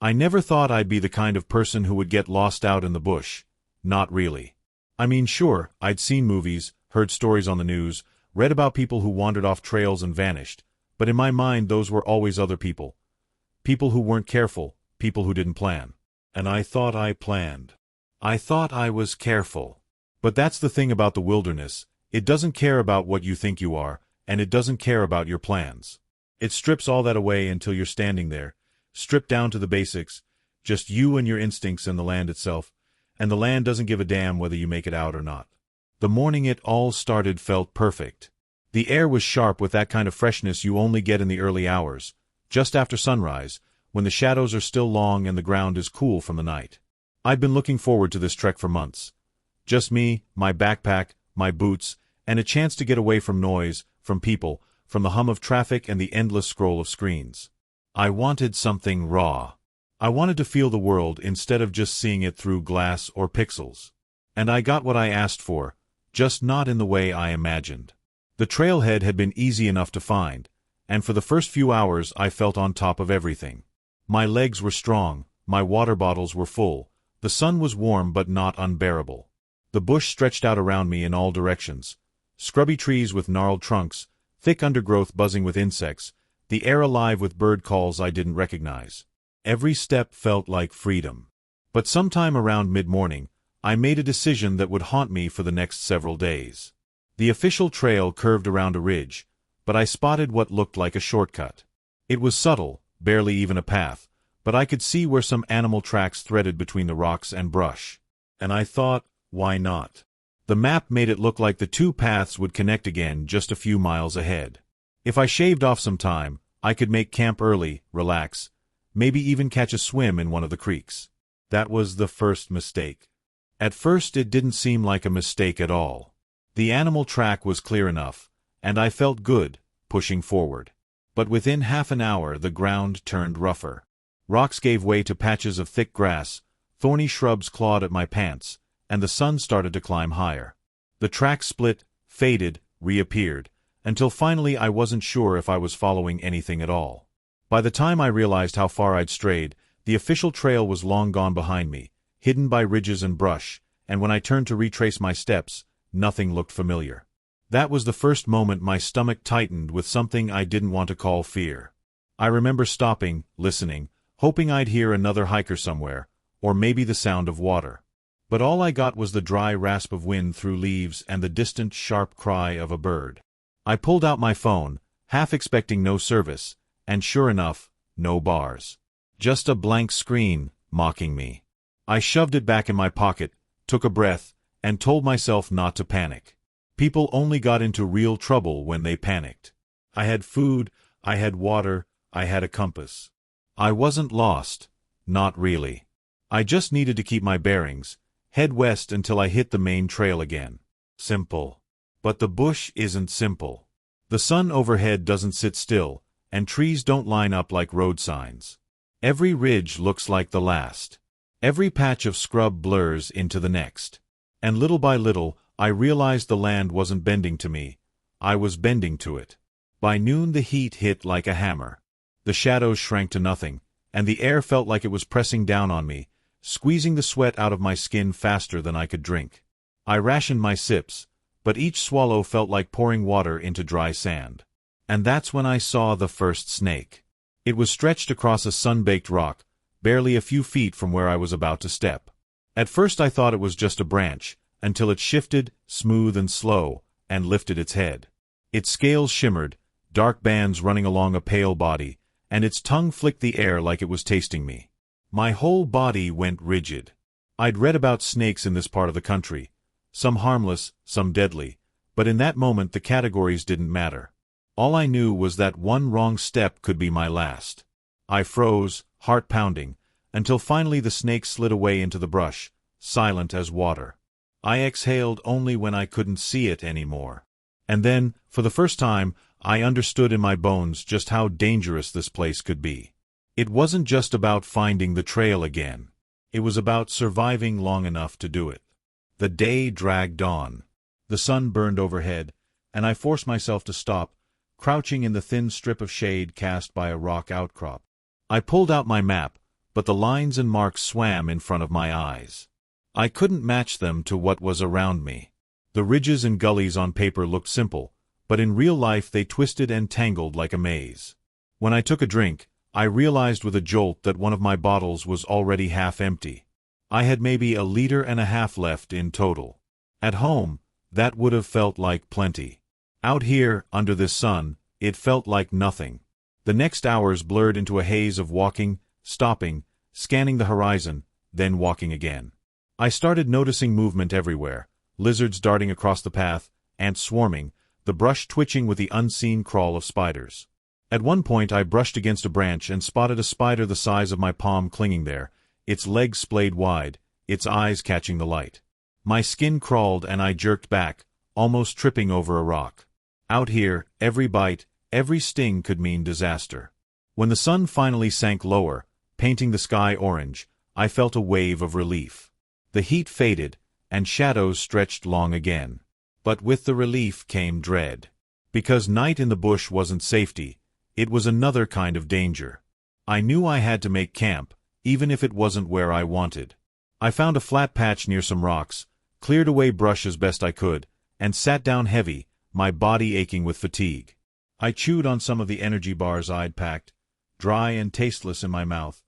I never thought I'd be the kind of person who would get lost out in the bush. Not really. I mean, sure, I'd seen movies, heard stories on the news, read about people who wandered off trails and vanished, but in my mind those were always other people. People who weren't careful, people who didn't plan. And I thought I planned. I thought I was careful. But that's the thing about the wilderness, it doesn't care about what you think you are, and it doesn't care about your plans. It strips all that away until you're standing there, stripped down to the basics, just you and your instincts and the land itself, and the land doesn't give a damn whether you make it out or not. The morning it all started felt perfect. The air was sharp with that kind of freshness you only get in the early hours, just after sunrise, when the shadows are still long and the ground is cool from the night. I'd been looking forward to this trek for months. Just me, my backpack, my boots, and a chance to get away from noise, from people, from the hum of traffic and the endless scroll of screens. I wanted something raw. I wanted to feel the world instead of just seeing it through glass or pixels. And I got what I asked for, just not in the way I imagined. The trailhead had been easy enough to find, and for the first few hours I felt on top of everything. My legs were strong, my water bottles were full, the sun was warm but not unbearable. The bush stretched out around me in all directions. Scrubby trees with gnarled trunks, thick undergrowth buzzing with insects, the air alive with bird calls I didn't recognize. Every step felt like freedom. But sometime around mid-morning, I made a decision that would haunt me for the next several days. The official trail curved around a ridge, but I spotted what looked like a shortcut. It was subtle, barely even a path, but I could see where some animal tracks threaded between the rocks and brush. And I thought, why not? The map made it look like the two paths would connect again just a few miles ahead. If I shaved off some time, I could make camp early, relax, maybe even catch a swim in one of the creeks. That was the first mistake. At first it didn't seem like a mistake at all. The animal track was clear enough, and I felt good, pushing forward. But within half an hour the ground turned rougher. Rocks gave way to patches of thick grass, thorny shrubs clawed at my pants, and the sun started to climb higher. The track split, faded, reappeared, until finally I wasn't sure if I was following anything at all. By the time I realized how far I'd strayed, the official trail was long gone behind me, hidden by ridges and brush, and when I turned to retrace my steps, nothing looked familiar. That was the first moment my stomach tightened with something I didn't want to call fear. I remember stopping, listening, hoping I'd hear another hiker somewhere, or maybe the sound of water. But all I got was the dry rasp of wind through leaves and the distant sharp cry of a bird. I pulled out my phone, half expecting no service, and sure enough, no bars. Just a blank screen, mocking me. I shoved it back in my pocket, took a breath, and told myself not to panic. People only got into real trouble when they panicked. I had food, I had water, I had a compass. I wasn't lost. Not really. I just needed to keep my bearings, head west until I hit the main trail again. Simple. But the bush isn't simple. The sun overhead doesn't sit still, and trees don't line up like road signs. Every ridge looks like the last. Every patch of scrub blurs into the next. And little by little, I realized the land wasn't bending to me. I was bending to it. By noon the heat hit like a hammer. The shadows shrank to nothing, and the air felt like it was pressing down on me, squeezing the sweat out of my skin faster than I could drink. I rationed my sips, but each swallow felt like pouring water into dry sand. And that's when I saw the first snake. It was stretched across a sun-baked rock, barely a few feet from where I was about to step. At first I thought it was just a branch, until it shifted, smooth and slow, and lifted its head. Its scales shimmered, dark bands running along a pale body, and its tongue flicked the air like it was tasting me. My whole body went rigid. I'd read about snakes in this part of the country, some harmless, some deadly, but in that moment the categories didn't matter. All I knew was that one wrong step could be my last. I froze, heart pounding, until finally the snake slid away into the brush, silent as water. I exhaled only when I couldn't see it anymore. And then, for the first time, I understood in my bones just how dangerous this place could be. It wasn't just about finding the trail again. It was about surviving long enough to do it. The day dragged on. The sun burned overhead, and I forced myself to stop, crouching in the thin strip of shade cast by a rock outcrop. I pulled out my map, but the lines and marks swam in front of my eyes. I couldn't match them to what was around me. The ridges and gullies on paper looked simple, but in real life they twisted and tangled like a maze. When I took a drink, I realized with a jolt that one of my bottles was already half empty. I had maybe 1.5 liters left in total. At home, that would have felt like plenty. Out here, under this sun, it felt like nothing. The next hours blurred into a haze of walking, stopping, scanning the horizon, then walking again. I started noticing movement everywhere, lizards darting across the path, ants swarming, the brush twitching with the unseen crawl of spiders. At one point I brushed against a branch and spotted a spider the size of my palm clinging there, its legs splayed wide, its eyes catching the light. My skin crawled and I jerked back, almost tripping over a rock. Out here, every bite, every sting could mean disaster. When the sun finally sank lower, painting the sky orange, I felt a wave of relief. The heat faded, and shadows stretched long again. But with the relief came dread. Because night in the bush wasn't safety, it was another kind of danger. I knew I had to make camp, even if it wasn't where I wanted. I found a flat patch near some rocks, cleared away brush as best I could, and sat down heavy, my body aching with fatigue. I chewed on some of the energy bars I'd packed, dry and tasteless in my mouth,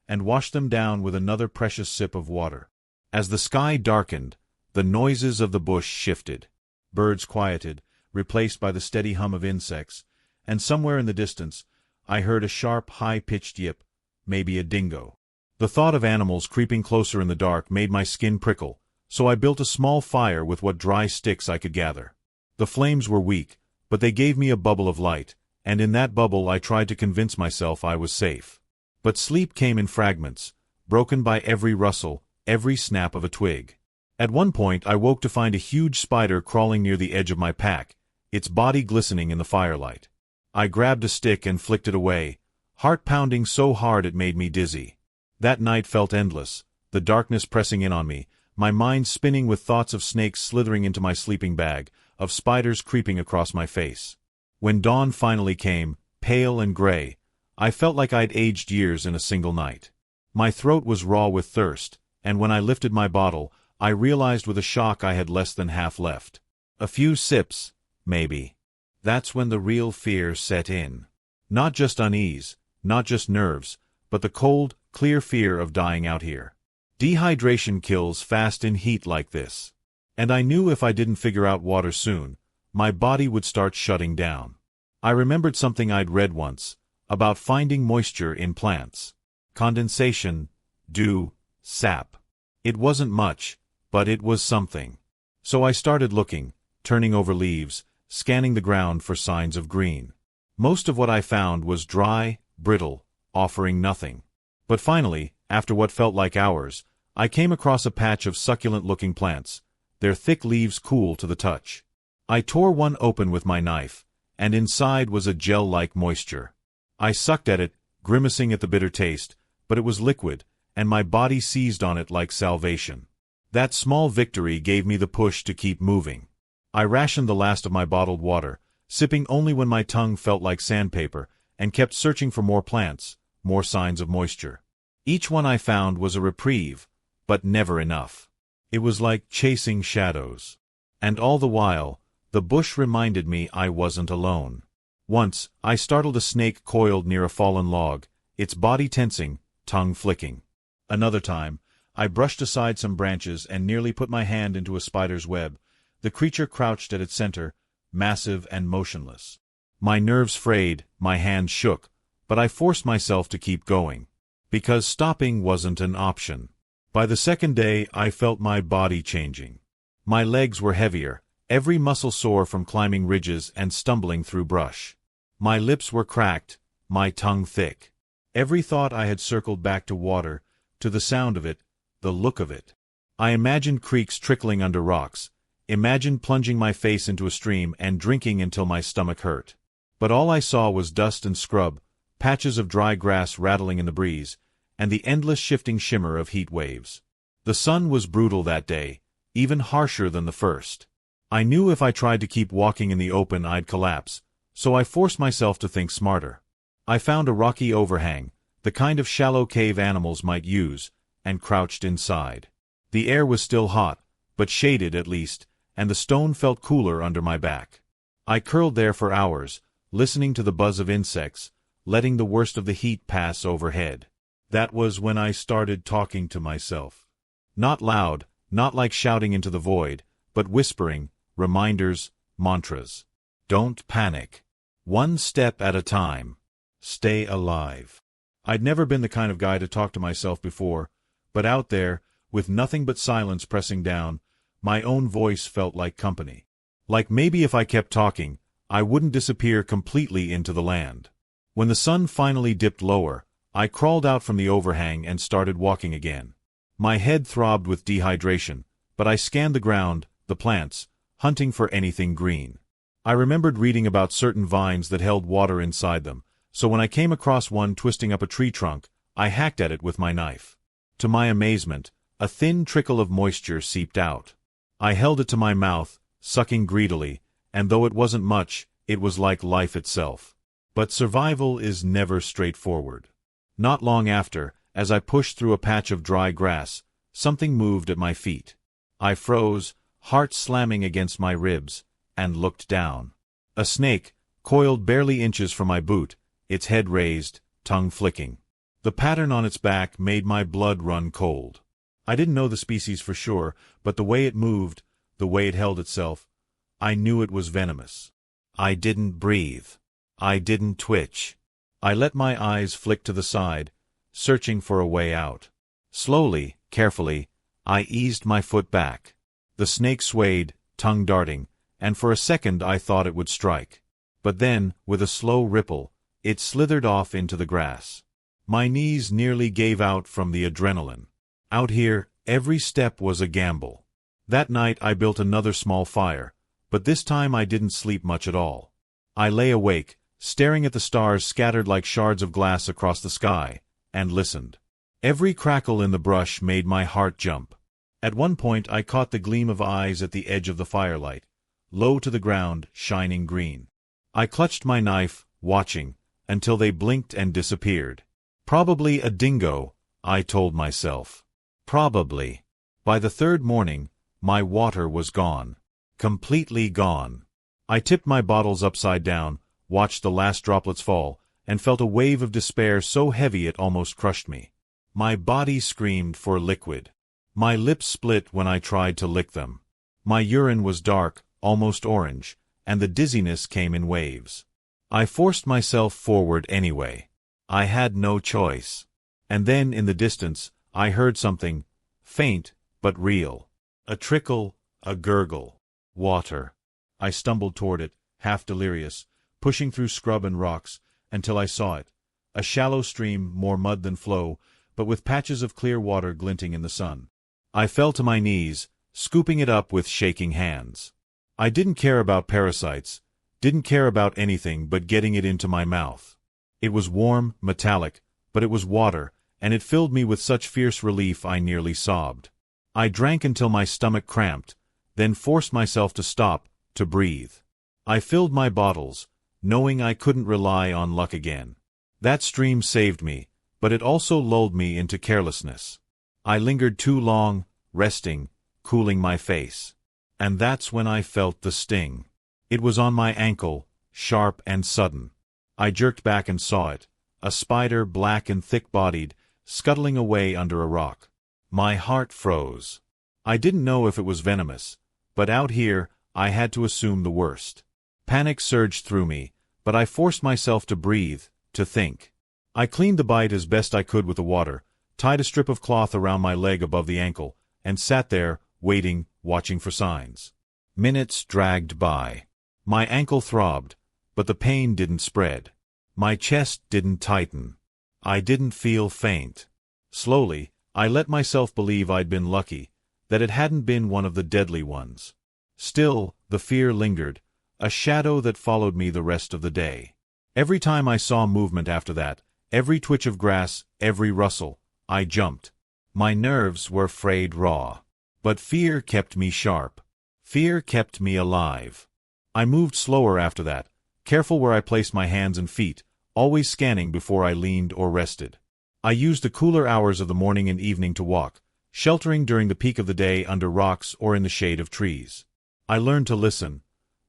and washed them down with another precious sip of water. As the sky darkened, the noises of the bush shifted. Birds quieted, replaced by the steady hum of insects, and somewhere in the distance, I heard a sharp, high-pitched yip, maybe a dingo. The thought of animals creeping closer in the dark made my skin prickle, so I built a small fire with what dry sticks I could gather. The flames were weak, but they gave me a bubble of light, and in that bubble I tried to convince myself I was safe. But sleep came in fragments, broken by every rustle, every snap of a twig. At one point I woke to find a huge spider crawling near the edge of my pack, its body glistening in the firelight. I grabbed a stick and flicked it away, heart pounding so hard it made me dizzy. That night felt endless, the darkness pressing in on me, my mind spinning with thoughts of snakes slithering into my sleeping bag, of spiders creeping across my face. When dawn finally came, pale and gray, I felt like I'd aged years in a single night. My throat was raw with thirst, and when I lifted my bottle, I realized with a shock I had less than half left. A few sips, maybe. That's when the real fear set in. Not just unease, not just nerves, but the cold, clear fear of dying out here. Dehydration kills fast in heat like this. And I knew if I didn't figure out water soon, my body would start shutting down. I remembered something I'd read once, about finding moisture in plants. Condensation, dew, sap. It wasn't much, but it was something. So I started looking, turning over leaves, scanning the ground for signs of green. Most of what I found was dry, brittle, offering nothing. But finally, after what felt like hours, I came across a patch of succulent-looking plants, their thick leaves cool to the touch. I tore one open with my knife, and inside was a gel-like moisture. I sucked at it, grimacing at the bitter taste, but it was liquid, and my body seized on it like salvation. That small victory gave me the push to keep moving. I rationed the last of my bottled water, sipping only when my tongue felt like sandpaper, and kept searching for more plants, more signs of moisture. Each one I found was a reprieve, but never enough. It was like chasing shadows. And all the while, the bush reminded me I wasn't alone. Once, I startled a snake coiled near a fallen log, its body tensing, tongue flicking. Another time, I brushed aside some branches and nearly put my hand into a spider's web. The creature crouched at its center, massive and motionless. My nerves frayed, my hands shook, but I forced myself to keep going. Because stopping wasn't an option. By the second day, I felt my body changing. My legs were heavier, every muscle sore from climbing ridges and stumbling through brush. My lips were cracked, my tongue thick. Every thought I had circled back to water, to the sound of it, the look of it. I imagined creeks trickling under rocks, imagined plunging my face into a stream and drinking until my stomach hurt. But all I saw was dust and scrub, patches of dry grass rattling in the breeze, and the endless shifting shimmer of heat waves. The sun was brutal that day, even harsher than the first. I knew if I tried to keep walking in the open I'd collapse, so I forced myself to think smarter. I found a rocky overhang, the kind of shallow cave animals might use, and crouched inside. The air was still hot, but shaded at least, and the stone felt cooler under my back. I curled there for hours, listening to the buzz of insects, letting the worst of the heat pass overhead. That was when I started talking to myself. Not loud, not like shouting into the void, but whispering, reminders, mantras. Don't panic. One step at a time. Stay alive. I'd never been the kind of guy to talk to myself before, but out there, with nothing but silence pressing down, my own voice felt like company. Like maybe if I kept talking, I wouldn't disappear completely into the land. When the sun finally dipped lower, I crawled out from the overhang and started walking again. My head throbbed with dehydration, but I scanned the ground, the plants, hunting for anything green. I remembered reading about certain vines that held water inside them, so when I came across one twisting up a tree trunk, I hacked at it with my knife. To my amazement, a thin trickle of moisture seeped out. I held it to my mouth, sucking greedily, and though it wasn't much, it was like life itself. But survival is never straightforward. Not long after, as I pushed through a patch of dry grass, something moved at my feet. I froze, heart slamming against my ribs, and looked down. A snake, coiled barely inches from my boot, its head raised, tongue flicking. The pattern on its back made my blood run cold. I didn't know the species for sure, but the way it moved, the way it held itself, I knew it was venomous. I didn't breathe. I didn't twitch. I let my eyes flick to the side, searching for a way out. Slowly, carefully, I eased my foot back. The snake swayed, tongue darting, and for a second I thought it would strike. But then, with a slow ripple, it slithered off into the grass. My knees nearly gave out from the adrenaline. Out here, every step was a gamble. That night I built another small fire, but this time I didn't sleep much at all. I lay awake, staring at the stars scattered like shards of glass across the sky, and listened. Every crackle in the brush made my heart jump. At one point I caught the gleam of eyes at the edge of the firelight, low to the ground, shining green. I clutched my knife, watching, until they blinked and disappeared. Probably a dingo, I told myself. Probably. By the third morning, my water was gone. Completely gone. I tipped my bottles upside down, watched the last droplets fall, and felt a wave of despair so heavy it almost crushed me. My body screamed for liquid. My lips split when I tried to lick them. My urine was dark, almost orange, and the dizziness came in waves. I forced myself forward anyway. I had no choice. And then, in the distance, I heard something, faint but real. A trickle, a gurgle. Water. I stumbled toward it, half delirious, pushing through scrub and rocks, until I saw it. A shallow stream, more mud than flow, but with patches of clear water glinting in the sun. I fell to my knees, scooping it up with shaking hands. I didn't care about parasites, didn't care about anything but getting it into my mouth. It was warm, metallic, but it was water, and it filled me with such fierce relief I nearly sobbed. I drank until my stomach cramped, then forced myself to stop, to breathe. I filled my bottles, knowing I couldn't rely on luck again. That stream saved me, but it also lulled me into carelessness. I lingered too long, resting, cooling my face. And that's when I felt the sting. It was on my ankle, sharp and sudden. I jerked back and saw it, a spider black and thick-bodied, scuttling away under a rock. My heart froze. I didn't know if it was venomous, but out here, I had to assume the worst. Panic surged through me, but I forced myself to breathe, to think. I cleaned the bite as best I could with the water, tied a strip of cloth around my leg above the ankle, and sat there, waiting, watching for signs. Minutes dragged by. My ankle throbbed, but the pain didn't spread. My chest didn't tighten. I didn't feel faint. Slowly, I let myself believe I'd been lucky, that it hadn't been one of the deadly ones. Still, the fear lingered, a shadow that followed me the rest of the day. Every time I saw movement after that, every twitch of grass, every rustle, I jumped. My nerves were frayed raw. But fear kept me sharp. Fear kept me alive. I moved slower after that, careful where I placed my hands and feet, always scanning before I leaned or rested. I used the cooler hours of the morning and evening to walk, sheltering during the peak of the day under rocks or in the shade of trees. I learned to listen,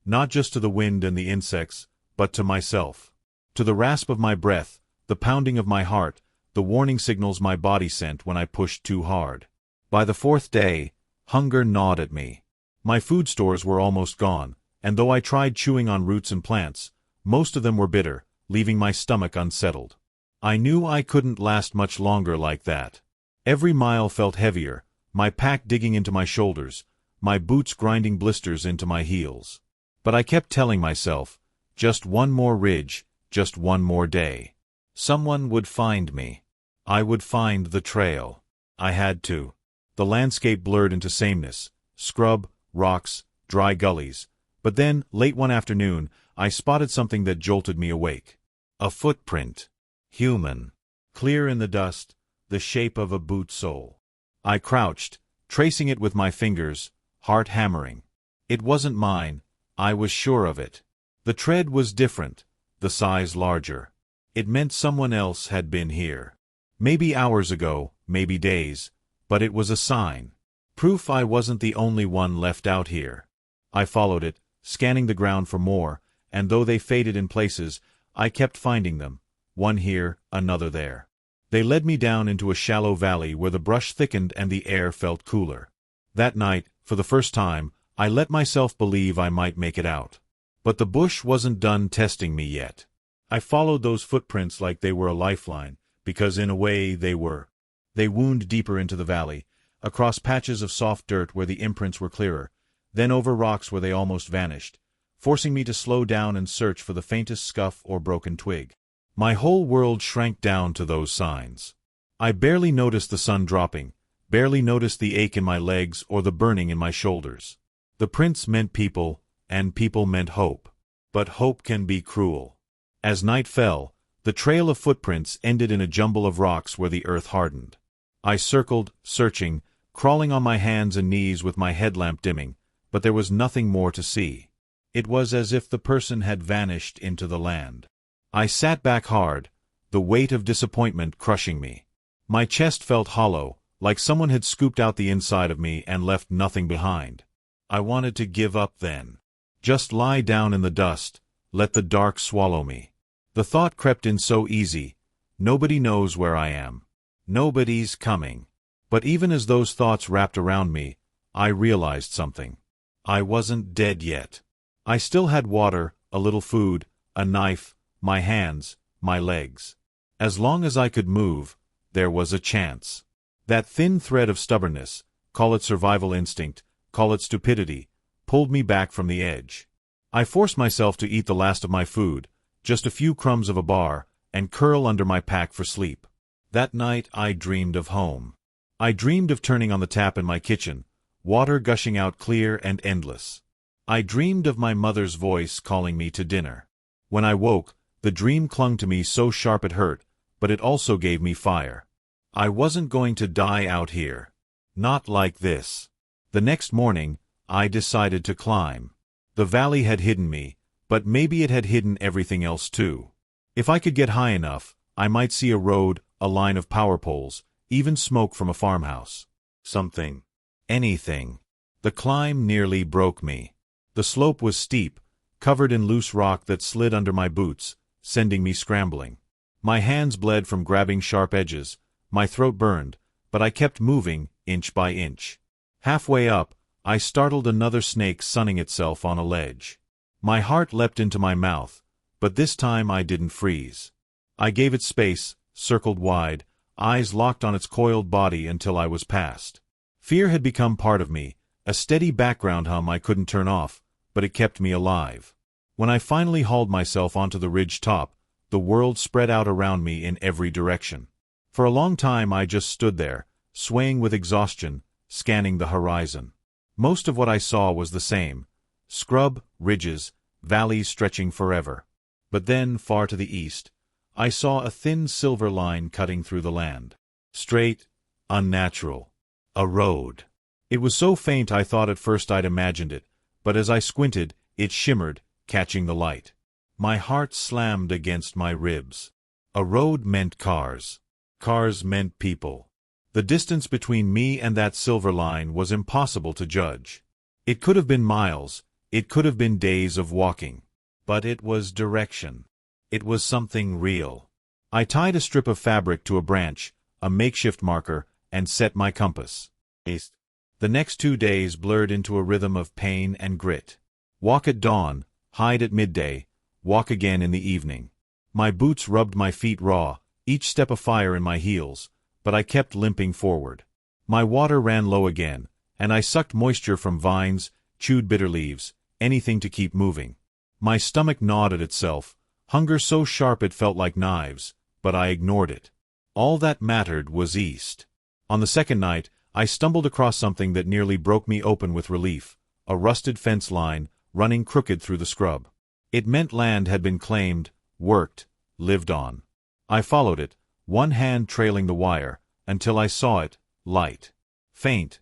not just to the wind and the insects, but to myself. To the rasp of my breath, the pounding of my heart, the warning signals my body sent when I pushed too hard. By the fourth day, hunger gnawed at me. My food stores were almost gone, and though I tried chewing on roots and plants, most of them were bitter, leaving my stomach unsettled. I knew I couldn't last much longer like that. Every mile felt heavier, my pack digging into my shoulders, my boots grinding blisters into my heels. But I kept telling myself, just one more ridge, just one more day. Someone would find me. I would find the trail. I had to. The landscape blurred into sameness, scrub, rocks, dry gullies. But then, late one afternoon, I spotted something that jolted me awake. A footprint. Human. Clear in the dust, the shape of a boot sole. I crouched, tracing it with my fingers, heart hammering. It wasn't mine, I was sure of it. The tread was different, the size larger. It meant someone else had been here. Maybe hours ago, maybe days, but it was a sign. Proof I wasn't the only one left out here. I followed it, scanning the ground for more, and though they faded in places, I kept finding them, one here, another there. They led me down into a shallow valley where the brush thickened and the air felt cooler. That night, for the first time, I let myself believe I might make it out. But the bush wasn't done testing me yet. I followed those footprints like they were a lifeline, because in a way they were. They wound deeper into the valley, across patches of soft dirt where the imprints were clearer, then over rocks where they almost vanished, forcing me to slow down and search for the faintest scuff or broken twig. My whole world shrank down to those signs. I barely noticed the sun dropping, barely noticed the ache in my legs or the burning in my shoulders. The prints meant people, and people meant hope. But hope can be cruel. As night fell, the trail of footprints ended in a jumble of rocks where the earth hardened. I circled, searching, crawling on my hands and knees with my headlamp dimming, but there was nothing more to see. It was as if the person had vanished into the land. I sat back hard, the weight of disappointment crushing me. My chest felt hollow, like someone had scooped out the inside of me and left nothing behind. I wanted to give up then. Just lie down in the dust, let the dark swallow me. The thought crept in so easy, nobody knows where I am. Nobody's coming. But even as those thoughts wrapped around me, I realized something. I wasn't dead yet. I still had water, a little food, a knife, my hands, my legs. As long as I could move, there was a chance. That thin thread of stubbornness, call it survival instinct, call it stupidity, pulled me back from the edge. I forced myself to eat the last of my food, just a few crumbs of a bar, and curl under my pack for sleep. That night I dreamed of home. I dreamed of turning on the tap in my kitchen, water gushing out clear and endless. I dreamed of my mother's voice calling me to dinner. When I woke, the dream clung to me so sharp it hurt, but it also gave me fire. I wasn't going to die out here. Not like this. The next morning, I decided to climb. The valley had hidden me, but maybe it had hidden everything else too. If I could get high enough, I might see a road, a line of power poles, even smoke from a farmhouse. Something. Anything. The climb nearly broke me. The slope was steep, covered in loose rock that slid under my boots, sending me scrambling. My hands bled from grabbing sharp edges, my throat burned, but I kept moving, inch by inch. Halfway up, I startled another snake sunning itself on a ledge. My heart leapt into my mouth, but this time I didn't freeze. I gave it space, circled wide, eyes locked on its coiled body until I was past. Fear had become part of me, a steady background hum I couldn't turn off, but it kept me alive. When I finally hauled myself onto the ridge top, the world spread out around me in every direction. For a long time I just stood there, swaying with exhaustion, scanning the horizon. Most of what I saw was the same: scrub, ridges, valleys stretching forever. But then, far to the east, I saw a thin silver line cutting through the land. Straight, unnatural. A road. It was so faint I thought at first I'd imagined it, but as I squinted, it shimmered, catching the light. My heart slammed against my ribs. A road meant cars. Cars meant people. The distance between me and that silver line was impossible to judge. It could have been miles, it could have been days of walking. But it was direction. It was something real. I tied a strip of fabric to a branch, a makeshift marker, and set my compass. The next 2 days blurred into a rhythm of pain and grit. Walk at dawn, hide at midday, walk again in the evening. My boots rubbed my feet raw, each step a fire in my heels, but I kept limping forward. My water ran low again, and I sucked moisture from vines, chewed bitter leaves, anything to keep moving. My stomach gnawed at itself, hunger so sharp it felt like knives, but I ignored it. All that mattered was east. On the second night, I stumbled across something that nearly broke me open with relief, a rusted fence line, running crooked through the scrub. It meant land had been claimed, worked, lived on. I followed it, one hand trailing the wire, until I saw it, light. Faint,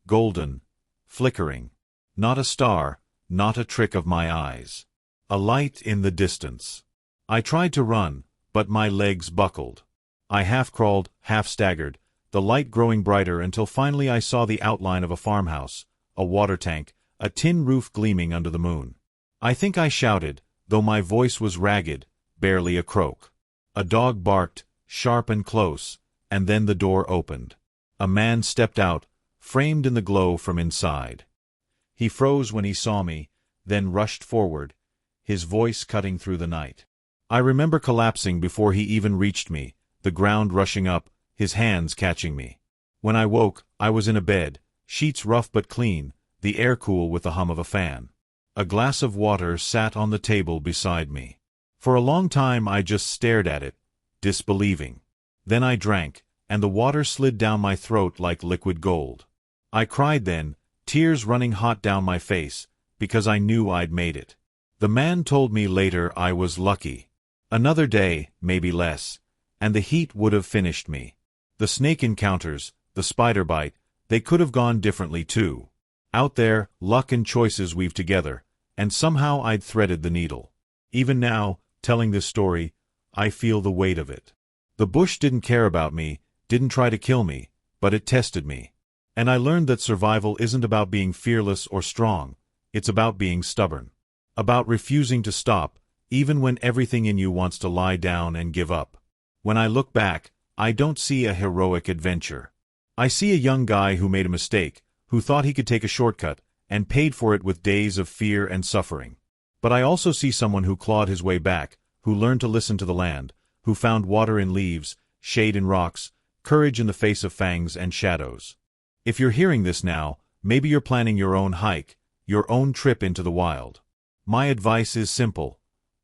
golden, flickering. Not a star, not a trick of my eyes. A light in the distance. I tried to run, but my legs buckled. I half crawled, half staggered, the light growing brighter until finally I saw the outline of a farmhouse, a water tank, a tin roof gleaming under the moon. I think I shouted, though my voice was ragged, barely a croak. A dog barked, sharp and close, and then the door opened. A man stepped out, framed in the glow from inside. He froze when he saw me, then rushed forward, his voice cutting through the night. I remember collapsing before he even reached me, the ground rushing up, his hands catching me. When I woke, I was in a bed, sheets rough but clean, the air cool with the hum of a fan. A glass of water sat on the table beside me. For a long time I just stared at it, disbelieving. Then I drank, and the water slid down my throat like liquid gold. I cried then, tears running hot down my face, because I knew I'd made it. The man told me later I was lucky. Another day, maybe less, and the heat would have finished me. The snake encounters, the spider bite, they could have gone differently too. Out there, luck and choices weave together, and somehow I'd threaded the needle. Even now, telling this story, I feel the weight of it. The bush didn't care about me, didn't try to kill me, but it tested me. And I learned that survival isn't about being fearless or strong, it's about being stubborn. About refusing to stop, even when everything in you wants to lie down and give up. When I look back, I don't see a heroic adventure. I see a young guy who made a mistake, who thought he could take a shortcut, and paid for it with days of fear and suffering. But I also see someone who clawed his way back, who learned to listen to the land, who found water in leaves, shade in rocks, courage in the face of fangs and shadows. If you're hearing this now, maybe you're planning your own hike, your own trip into the wild. My advice is simple.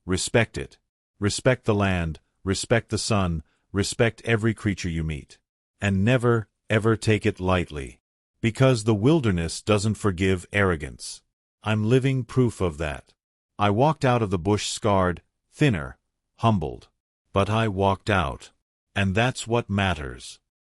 Respect it. Respect the land, respect the sun, respect every creature you meet. And never, ever take it lightly. Because the wilderness doesn't forgive arrogance. I'm living proof of that. I walked out of the bush scarred, thinner, humbled. But I walked out. And that's what matters.